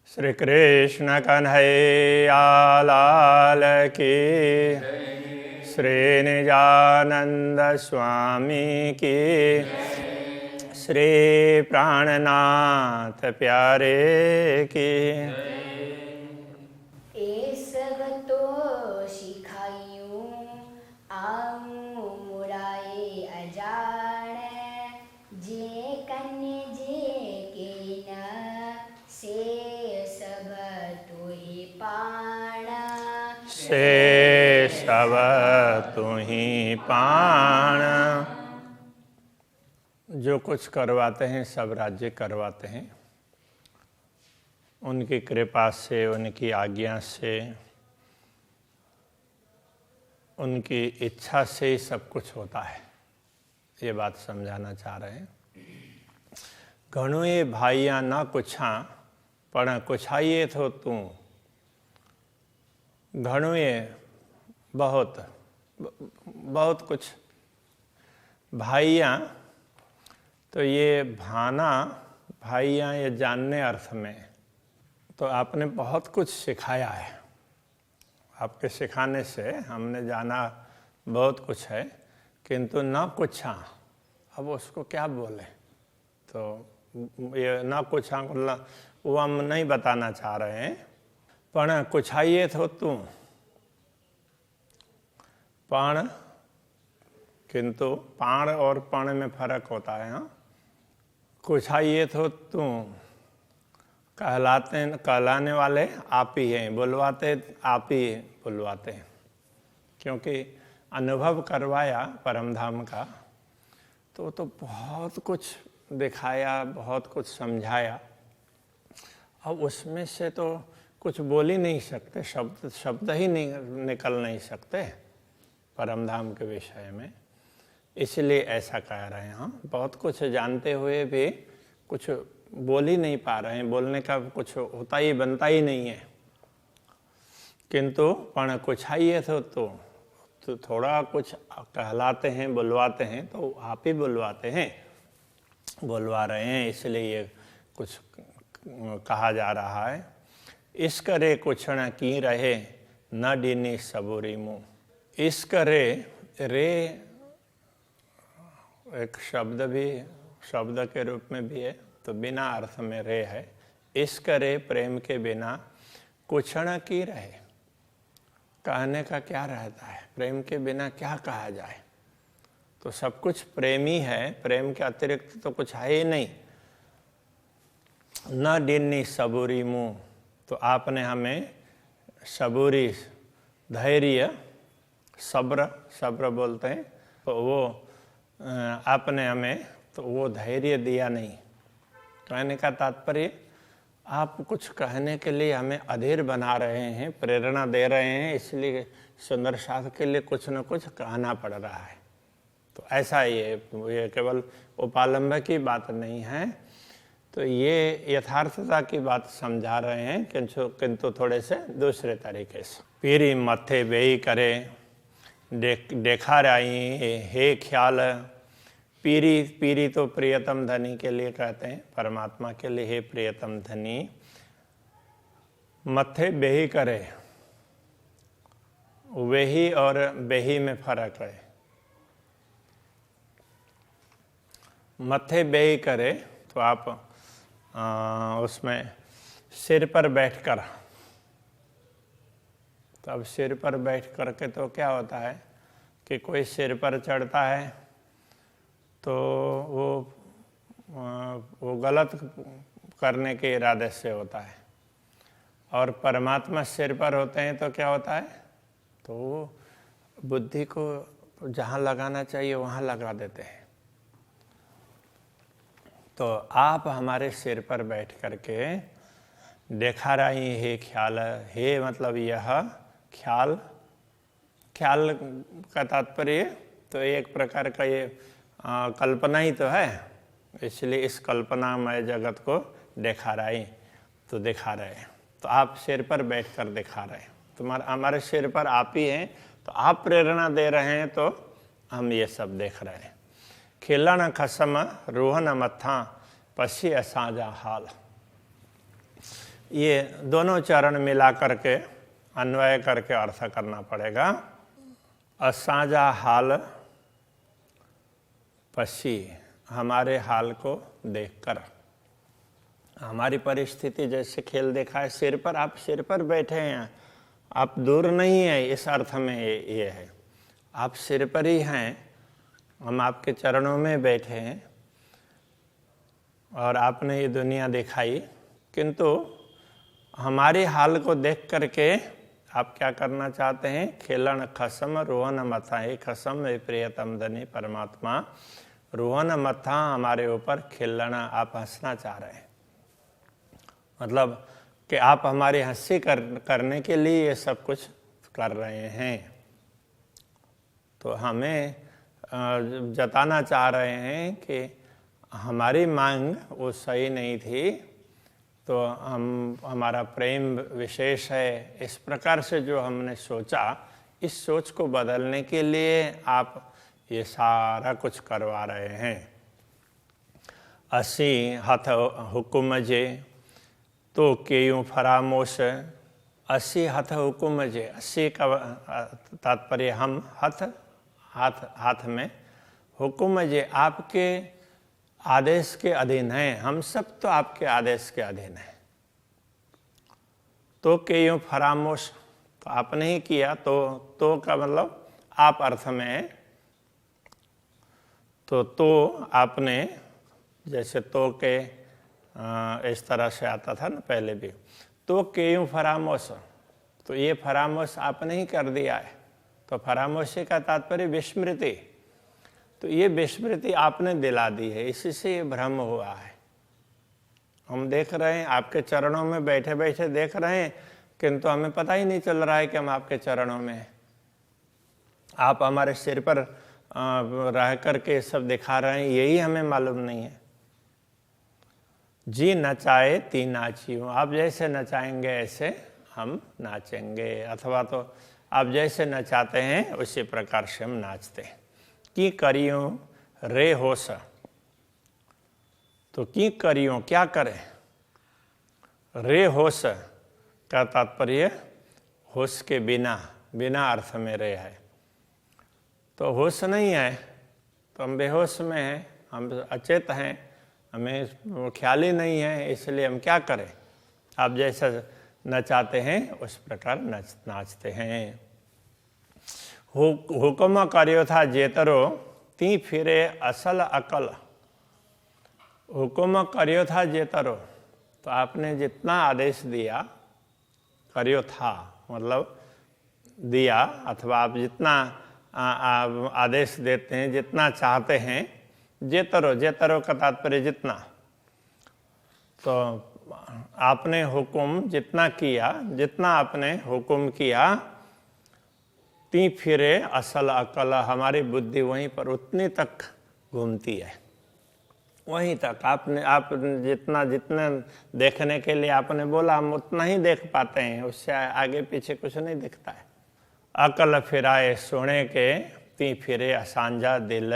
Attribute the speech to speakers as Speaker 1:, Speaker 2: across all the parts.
Speaker 1: श्री कृष्ण कन्हैया लाल की, श्री निजानंद स्वामी की, श्री प्राणनाथ प्यारे की।
Speaker 2: ए सब तो सिखायूं आऊं मुराए अजान, जे कन्य जे के न से सब तो ही पाण।
Speaker 1: से सब तुम्हीं पाण। जो कुछ करवाते हैं सब राज्य करवाते हैं, उनकी कृपा से, उनकी आज्ञा से, उनकी इच्छा से ही सब कुछ होता है। ये बात समझाना चाह रहे हैं। घणुए भाइयाँ ना कुछा पण कुछाइए तो तू। घणुए बहुत बहुत कुछ, भाइयाँ तो ये भाना, भाइयाँ ये जानने अर्थ में, तो आपने बहुत कुछ सिखाया है। आपके सिखाने से हमने जाना बहुत कुछ है, किंतु न कुछा, अब उसको क्या बोले। तो ये न कुछा वो हम नहीं बताना चाह रहे हैं। पण कुछाइए तो तू, पण, किंतु पाण और पण में फर्क होता है। हाँ, कुछाइए तो तू, कहलाने वाले आप ही हैं, बुलवाते आप ही बुलवाते हैं, क्योंकि अनुभव करवाया परम धाम का तो बहुत कुछ दिखाया, बहुत कुछ समझाया। अब उसमें से तो कुछ बोल ही नहीं सकते, शब्द ही नहीं निकल नहीं सकते परम धाम के विषय में, इसलिए ऐसा कह रहे हैं। हम बहुत कुछ जानते हुए भी कुछ बोल ही नहीं पा रहे हैं, बोलने का कुछ होता ही बनता ही नहीं है। किंतु पण कुछाइए तो थोड़ा कुछ कहलाते हैं, बुलवाते हैं, तो आप ही बुलवाते हैं, बुलवा रहे हैं, इसलिए ये कुछ कहा जा रहा है। इस करे कुछ न की रहे न डीनी सबूरी मुँह। इस करे, रे एक शब्द भी, शब्द के रूप में भी है, तो बिना अर्थ में रे है। इस करे प्रेम के बिना कुछ न की रहे। कहने का क्या रहता है, प्रेम के बिना क्या कहा जाए। तो सब कुछ प्रेम ही है, प्रेम के अतिरिक्त तो कुछ है ही नहीं। न डिन्नी सबूरी मुँह, तो आपने हमें सबूरी, धैर्य, सब्र बोलते हैं, तो वो आपने हमें तो वो धैर्य दिया नहीं। कहने का तात्पर्य, आप कुछ कहने के लिए हमें अधीर बना रहे हैं, प्रेरणा दे रहे हैं, इसलिए सुंदर शास्त्र के लिए कुछ न कुछ कहना पड़ रहा है। तो ऐसा ये केवल उपालंब की बात नहीं है, तो ये यथार्थता की बात समझा रहे हैं, किंतु थोड़े से दूसरे तरीके से। पीरी मथे बेई करे देखा रही हे ख्याल। पीरी तो प्रियतम धनी के लिए कहते हैं, परमात्मा के लिए हे प्रियतम धनी। मथे बेही करे, वेही और बेही में फर्क है। मथे बेही करे तो आप उसमें सिर पर बैठकर, तो अब सिर पर बैठ करके तो क्या होता है कि कोई सिर पर चढ़ता है तो वो गलत करने के इरादे से होता है, और परमात्मा सिर पर होते हैं तो क्या होता है, तो वो बुद्धि को जहाँ लगाना चाहिए वहाँ लगा देते हैं। तो आप हमारे सिर पर बैठ करके देखा रही हे ख्याल। हे मतलब यह ख्याल, ख्याल का तात्पर्य तो एक प्रकार का ये कल्पना ही तो है, इसलिए इस कल्पनामय जगत को देखा रहे, तो दिखा रहे हैं। तो आप सिर पर बैठकर दिखा रहे हैं, तुम्हारा हमारे सिर पर आप ही हैं, तो आप प्रेरणा दे रहे हैं, तो हम ये सब देख रहे हैं। खिलन खसम रोहन मत्था पसी असाजा हाल। ये दोनों चरण मिला करके अन्वय करके अर्थ करना पड़ेगा। असांजा हाल पसी, हमारे हाल को देखकर, हमारी परिस्थिति जैसे खेल देखा है, सिर पर, आप सिर पर बैठे हैं, आप दूर नहीं है, इस अर्थ में ये है, आप सिर पर ही हैं, हम आपके चरणों में बैठे हैं और आपने ये दुनिया दिखाई, किंतु हमारे हाल को देख करके आप क्या करना चाहते हैं? खेलन खसम रोहन मथा, हे खसम हे प्रियतम धनी परमात्मा, रोहन मथा, हमारे ऊपर खिलना, आप हंसना चाह रहे हैं। मतलब कि आप हमारी हंसी करने के लिए ये सब कुछ कर रहे हैं। तो हमें जताना चाह रहे हैं कि हमारी मांग वो सही नहीं थी, तो हमारा प्रेम विशेष है, इस प्रकार से जो हमने सोचा, इस सोच को बदलने के लिए आप ये सारा कुछ करवा रहे हैं। असी हथ हुकुम जे तो केयूं फरामोश, असी हथ हुकुम जे, असी का तात्पर्य हम, हाथ में, हुकुम जे, आपके आदेश के अधीन हैं, हम सब तो आपके आदेश के अधीन हैं। तो केयूं फरामोश, तो आपने ही किया, तो का मतलब आप अर्थ में है, तो आपने, जैसे तो के इस तरह से आता था ना पहले भी, तो केयूं फरामोश, तो ये फरामोश आपने ही कर दिया है। तो फरामोशी का तात्पर्य विस्मृति, तो ये विस्मृति आपने दिला दी है, इसी से ये भ्रम हुआ है। हम देख रहे हैं, आपके चरणों में बैठे बैठे देख रहे हैं, किंतु हमें पता ही नहीं चल रहा है कि हम आपके चरणों में हैं। आप हमारे सिर पर रह करके सब दिखा रहे हैं, यही हमें मालूम नहीं है। जी नचाए ती नाचियो, आप जैसे नचाएंगे ऐसे हम नाचेंगे, अथवा तो आप जैसे नचाते हैं उसी प्रकार से हम नाचते हैं। की करियों रे होश, तो की करियों, क्या करें? रे होश का तात्पर्य होश के बिना, बिना अर्थ में रे है। तो होश नहीं है तो हम बेहोश में हैं, हम अचेत हैं, हमें ख्याल ही नहीं है, इसलिए हम क्या करें? आप जैसा नचाते हैं उस प्रकार नाचते हैं। हुक्म कार्यो था जेतरो ती फिरे असल अकल, हुक्म कार्यो था जेतरो, तो आपने जितना आदेश दिया, कार्यो था मतलब दिया, अथवा आप जितना आदेश देते हैं, जितना चाहते हैं, जेतरो, जेतरो का तात्पर्य जितना, तो आपने हुक्म जितना किया, जितना आपने हुक्म किया, ती फिरे असल अकल, हमारी बुद्धि वहीं पर उतनी तक घूमती है, वहीं तक। आप जितना देखने के लिए आपने बोला, हम उतना ही देख पाते हैं, उससे आगे पीछे कुछ नहीं दिखता है। अकल फिराए सोने के ती फिरे असांजा दिल,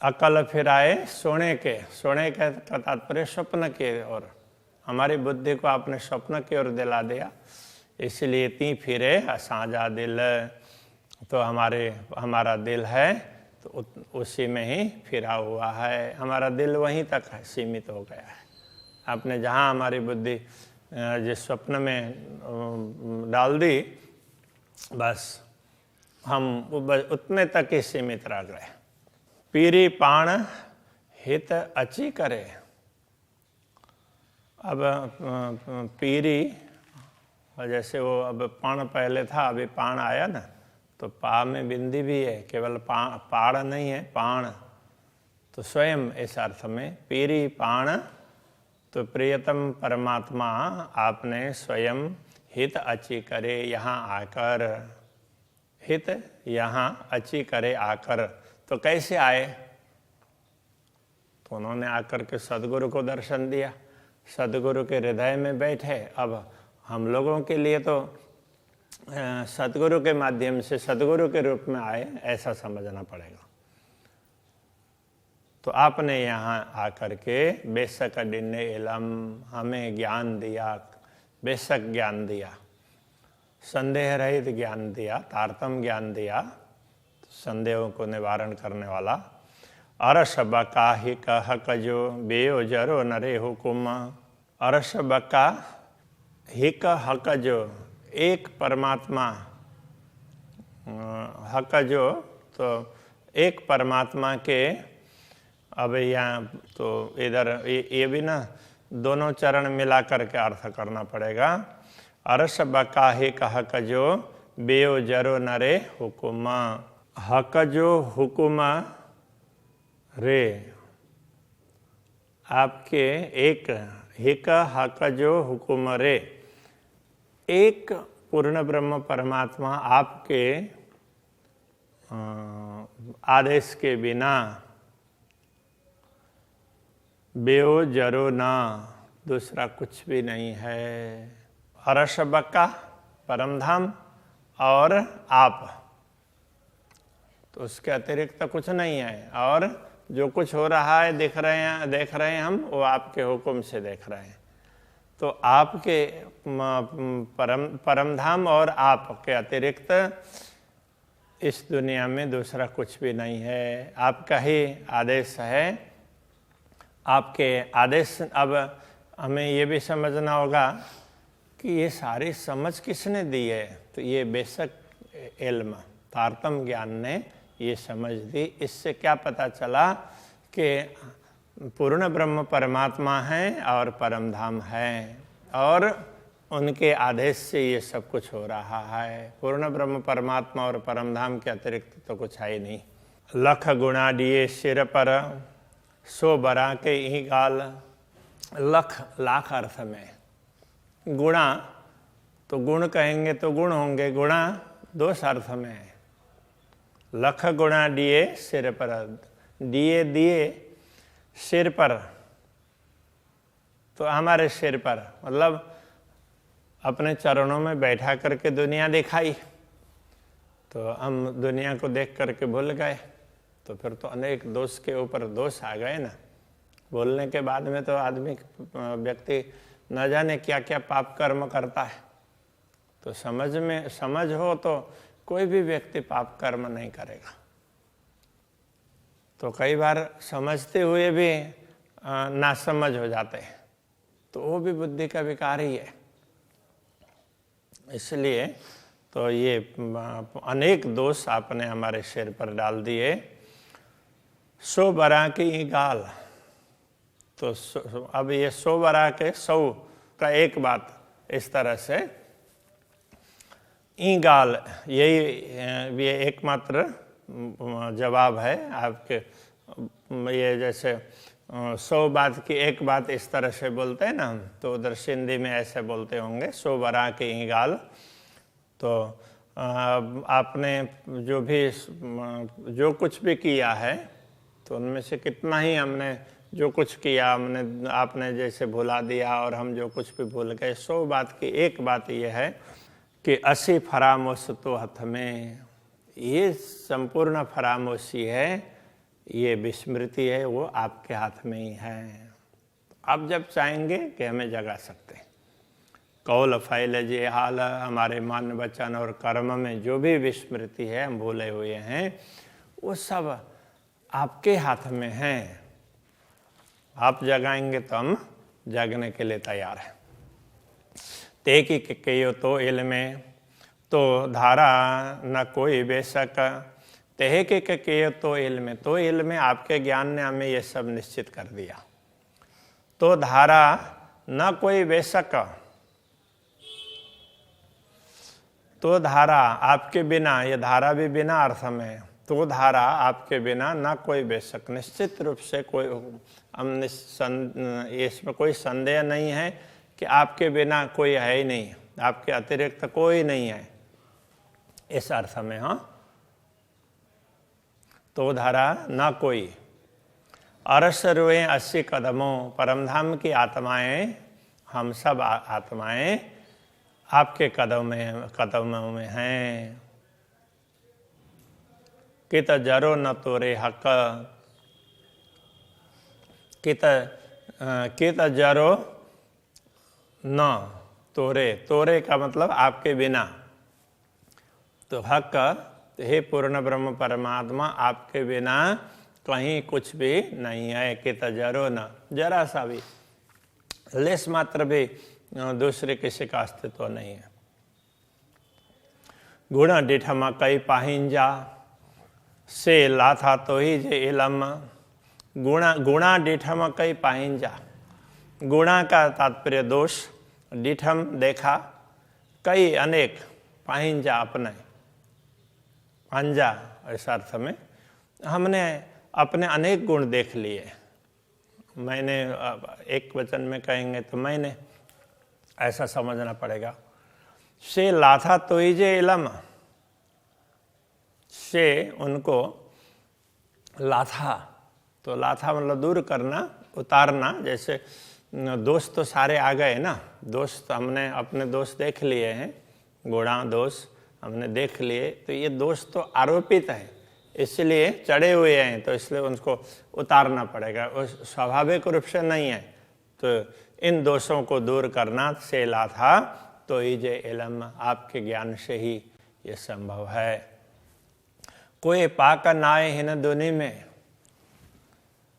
Speaker 1: अकल फिराए सोने के, सोने के का तात्पर्य स्वप्न के ओर, हमारी बुद्धि को आपने स्वप्न की ओर दिला दिया, इसलिए ती फिरे असांजा दिल, तो हमारा दिल है तो उसी में ही फिरा हुआ है, हमारा दिल वहीं तक है, सीमित हो गया है। आपने जहाँ हमारी बुद्धि जिस स्वप्न में डाल दी, बस हम उतने तक ही सीमित रह गए। पीरी पाण हित अची करे, अब पीरी, जैसे वो अब पाण पहले था, अभी पाण आया ना, तो पा में बिंदी भी है, केवल पाड़ नहीं है, पाण, तो स्वयं इस अर्थ में पीरी पाण, तो प्रियतम परमात्मा आपने स्वयं हित अची करे, यहाँ आकर, हित यहाँ अची करे आकर, तो कैसे आए? तो उन्होंने आकर के सदगुरु को दर्शन दिया, सदगुरु के हृदय में बैठे। अब हम लोगों के लिए तो सदगुरु के माध्यम से सदगुरु के रूप में आए, ऐसा समझना पड़ेगा। तो आपने यहाँ आकर के बेशक डिन्ने इलम हमें ज्ञान दिया, बेशक ज्ञान दिया, संदेह रहित ज्ञान दिया, तारतम ज्ञान दिया, संदेहों को निवारण करने वाला। अरस बका ही कह कजो बेयो जरो नरे हुकुम। अरस बका ही हक जो एक परमात्मा, हक जो तो एक परमात्मा के, अब यहाँ तो इधर ये भी ना दोनों चरण मिला करके अर्थ करना पड़ेगा। अरस बका ही हक जो बेयो जरो नरे हुकुमा। हक जो हुकुमा रे आपके एक हिक हक जो हुकुम रे, एक पूर्ण ब्रह्म परमात्मा आपके आदेश के बिना बेओ जरो ना दूसरा कुछ भी नहीं है। अरस बक्का परमधाम और आप, तो उसके अतिरिक्त तो कुछ नहीं है। और जो कुछ हो रहा है देख रहे हैं हम, वो आपके हुक्म से देख रहे हैं। तो आपके परमधाम और आपके अतिरिक्त इस दुनिया में दूसरा कुछ भी नहीं है। आपका ही आदेश है। आपके आदेश, अब हमें ये भी समझना होगा कि ये सारी समझ किसने दी है। तो ये बेशक इल्म तारतम ज्ञान ने ये समझ दी। इससे क्या पता चला कि पूर्ण ब्रह्म परमात्मा है और परमधाम है और उनके आदेश से ये सब कुछ हो रहा है। पूर्ण ब्रह्म परमात्मा और परमधाम के अतिरिक्त तो कुछ है ही नहीं। लख गुणा दिए सिर पर सो बरा के ही गाल। लख लाख अर्थ में, गुणा तो गुण कहेंगे तो गुण होंगे, गुणा दोष अर्थ में है। लख गुणा दिए सिर पर, दिए दिए सिर पर, तो हमारे सिर पर मतलब अपने चरणों में बैठा करके दुनिया दिखाई, तो हम दुनिया को देख करके भूल गए। तो फिर तो अनेक दोष के ऊपर दोष आ गए ना। बोलने के बाद में तो आदमी व्यक्ति न जाने क्या क्या पाप कर्म करता है। तो समझ हो तो कोई भी व्यक्ति पाप कर्म नहीं करेगा। तो कई बार समझते हुए भी नासमझ हो जाते हैं, तो वो भी बुद्धि का विकार ही है। इसलिए तो ये अनेक दोष आपने हमारे सिर पर डाल दिए। सो बरा की गाल, तो अब ये सो बरा के सौ का एक बात इस तरह से ई गाल, यही ये एकमात्र जवाब है आपके। ये जैसे 100 बात की एक बात इस तरह से बोलते हैं ना, तो उधर सिंधी में ऐसे बोलते होंगे, सो बरा की ई गाल। तो आपने जो कुछ भी किया है, तो उनमें से कितना ही हमने जो कुछ किया आपने जैसे भुला दिया और हम जो कुछ भी भूल गए। 100 बात की एक बात यह है कि 80 फरामोश तो हाथ में, ये संपूर्ण फरामोशी है, ये विस्मृति है, वो आपके हाथ में ही है। आप जब चाहेंगे कि हमें जगा सकते हैं। कौल फैल जे हाल, हमारे मन वचन और कर्म में जो भी विस्मृति है, हम भूले हुए हैं, वो सब आपके हाथ में है। आप जगाएंगे तो हम जगने के लिए तैयार हैं। ते की कहो तो इल्म तो धारा न कोई बेशक, तेह के कहो तो इल्म, तो इल्म आपके ज्ञान ने हमें ये सब निश्चित कर दिया। तो धारा न कोई बेशक, तो धारा आपके बिना, ये धारा भी बिना अर्थ में, तो धारा आपके बिना ना कोई बेशक, निश्चित रूप से कोई इसमें कोई संदेह नहीं है कि आपके बिना कोई है ही नहीं, आपके अतिरिक्त कोई नहीं है, इस अर्थ में। हाँ, तो धारा ना कोई। अरस रुए 80 कदमों, परमधाम की आत्माएं, हम सब आत्माएं आपके कदमों में हैं। कित जरो न तोरे हक, कित जरो न तोरे, तोरे का मतलब आपके बिना। तो हक, हे पूर्ण ब्रह्म परमात्मा, आपके बिना कहीं कुछ भी नहीं है। कित जरो न, जरा सा भी, लेस मात्र भी दूसरे किसी का अस्तित्व नहीं है। गुण डिठम कई पाहिंजा, से लाथा तो ही जे इलम। गुणा डिठम कई पाहिंजा, गुणा का तात्पर्य दोष, डिठम देखा, कई अनेक, पाहिंजा अपने, पांजा इस अर्थ में हमने अपने अनेक गुण देख लिए। मैंने एक वचन में कहेंगे तो मैंने, ऐसा समझना पड़ेगा। से लाथा तो ही जे इलम, से उनको लाथा, तो लाथा मतलब दूर करना, उतारना। जैसे दोष तो सारे आ गए ना, दोष तो हमने अपने दोष देख लिए हैं, गुणा दोष हमने देख लिए, तो ये दोष तो आरोपित है, इसलिए चढ़े हुए हैं, तो इसलिए उनको उतारना पड़ेगा, स्वाभाविक रूप से नहीं है। तो इन दोषों को दूर करना से लाथा तो ही जे इलम, आपके ज्ञान से ही ये संभव है। कोई पाक नाए हिन दुनि में,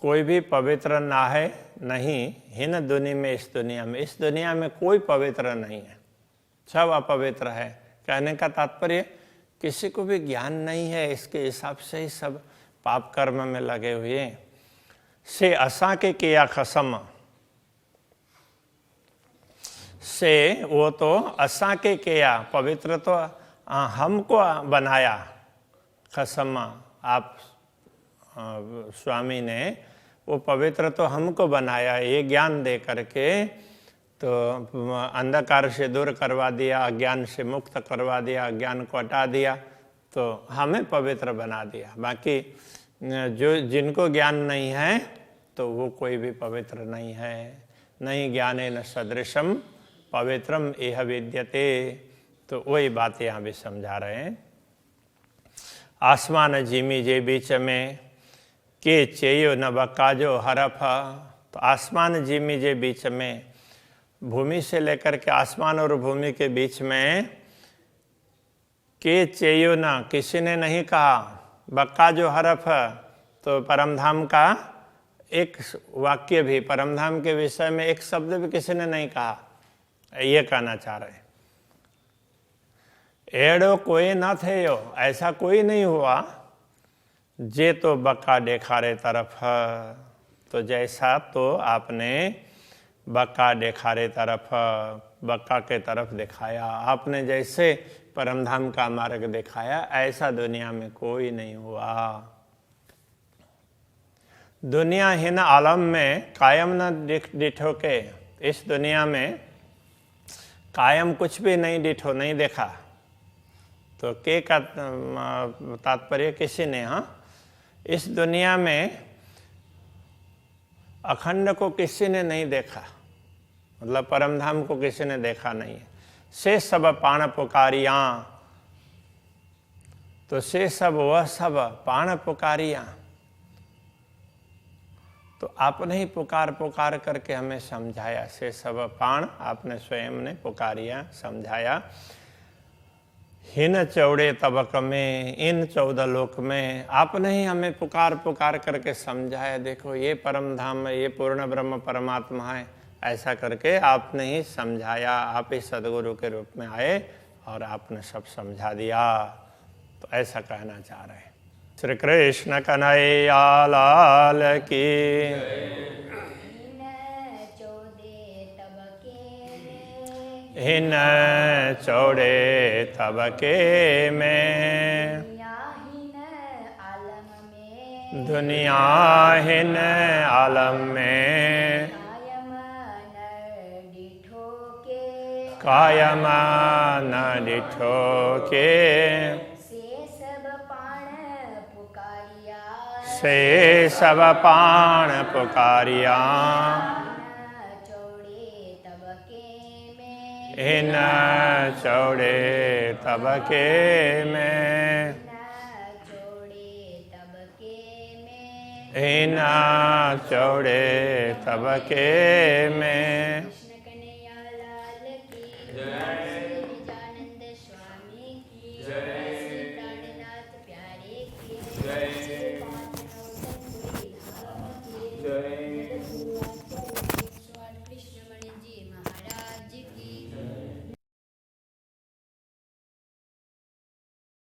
Speaker 1: कोई भी पवित्र ना है नहीं, हिन दुनि में, इस दुनिया में, इस दुनिया में कोई पवित्र नहीं है, सब अपवित्र है। कहने का तात्पर्य किसी को भी ज्ञान नहीं है, इसके हिसाब से ही सब पाप कर्म में लगे हुए हैं। से असा के किया खसम, से वो तो असा के किया, पवित्र तो हमको बनाया, खसम आप स्वामी ने वो पवित्र तो हमको बनाया, ये ज्ञान दे करके तो अंधकार से दूर करवा दिया, अज्ञान से मुक्त करवा दिया, अज्ञान को हटा दिया, तो हमें पवित्र बना दिया। बाकी जो जिनको ज्ञान नहीं है तो वो कोई भी पवित्र नहीं है। नहीं ज्ञानेन सदृशम पवित्रम इह विद्यते, तो वही बात यहाँ भी समझा रहे हैं। आसमान जिमी जे बीच में, के चेयो न बकाजो हरफ। तो आसमान जिमी जे बीच में, भूमि से लेकर के आसमान और भूमि के बीच में, के चेयो न, किसी ने नहीं कहा, बकाजो हरफ, तो परमधाम का एक वाक्य भी, परमधाम के विषय में एक शब्द भी किसी ने नहीं कहा, ये कहना चाह रहे हैं। एड़ो कोई न थे यो, ऐसा कोई नहीं हुआ, जे तो बक्का देखारे तरफ। तो जैसा तो आपने बक्का देखारे तरफ, बक्का के तरफ दिखाया, आपने जैसे परमधाम का मार्ग दिखाया, ऐसा दुनिया में कोई नहीं हुआ। दुनिया हिन आलम में कायम न डिठो के, इस दुनिया में कायम कुछ भी नहीं डिठो, नहीं देखा। तो के का तात्पर्य किसी ने, हाँ, इस दुनिया में अखंड को किसी ने नहीं देखा, मतलब परमधाम को किसी ने देखा नहीं है। से सब पाण पुकारियाँ, तो से सब वह सब पाण पुकारियाँ, तो आपने ही पुकार पुकार करके हमें समझाया। से सब पाण, आपने स्वयं ने पुकारिया, समझाया। हिन चौड़े तबक में, इन 14 लोक में आपने ही हमें पुकार पुकार करके समझाया। देखो ये परम धाम है, ये पूर्ण ब्रह्म परमात्मा है, ऐसा करके आपने ही समझाया। आप ही सदगुरु के रूप में आए और आपने सब समझा दिया। तो ऐसा कहना चाह रहे हैं। श्री कृष्ण कन्हैया लाल की। हिन चौड़े तबके में, दुनिया हिन आलम में, कायम न डिठो के, से सब पाण पुकारिया। इन चौड़े तबके में, एना चौड़े तबके में।
Speaker 2: कृष्ण कन्हैया लाल की जय।